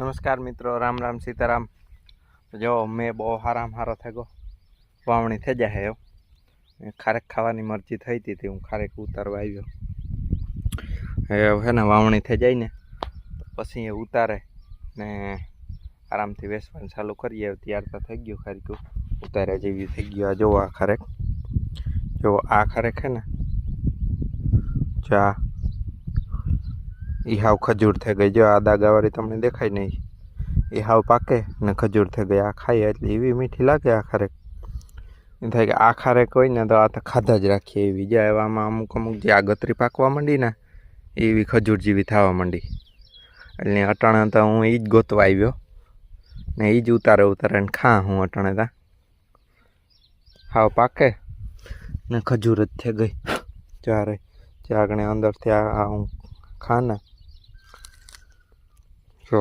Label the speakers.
Speaker 1: નમસ્કાર મિત્રો, રામ રામ સીતારામ. જો મેં બહુ હારો થઈ ગયો, વાવણી થઈ જાય એવો. ખારેક ખાવાની મરજી થઈ હતી, હું ખારેક ઉતારવા આવ્યો. હે ને વાવણી થઈ જાય ને પછી એ ઉતારે ને આરામથી વેચવાનું ચાલુ કરીએ. ત્યાર તો થઈ ગયું ખારેક ઉતાર્યા જેવી થઈ ગયું. આ જોવો આ ખારેક, જો આ ખારેક છે ને, જા એ હાવ ખજૂર થઈ ગઈ. જો આ દાગાવાળી તમને દેખાય નહીં, એ હાવ પાકે ને ખજૂર થઈ ગઈ. આ ખાઈએ એટલે એવી મીઠી લાગે આ ખારેક. એમ થાય કે આ ખારેક હોય ને તો આ તો ખાધા જ રાખીએ એવી. જે આમાં અમુક જે આગતરી પાકવા માંડી ને એવી ખજૂર જેવી થવા માંડી. એટલે અટાણે તો હું એ જ ગોતવા આવ્યો ને એ જ ઉતારે ને ખા હું અટાણે તા. હાવ પાકે ને ખજૂર જ થઈ ગઈ. ચારે આગળ અંદરથી આ હું ખા ને તો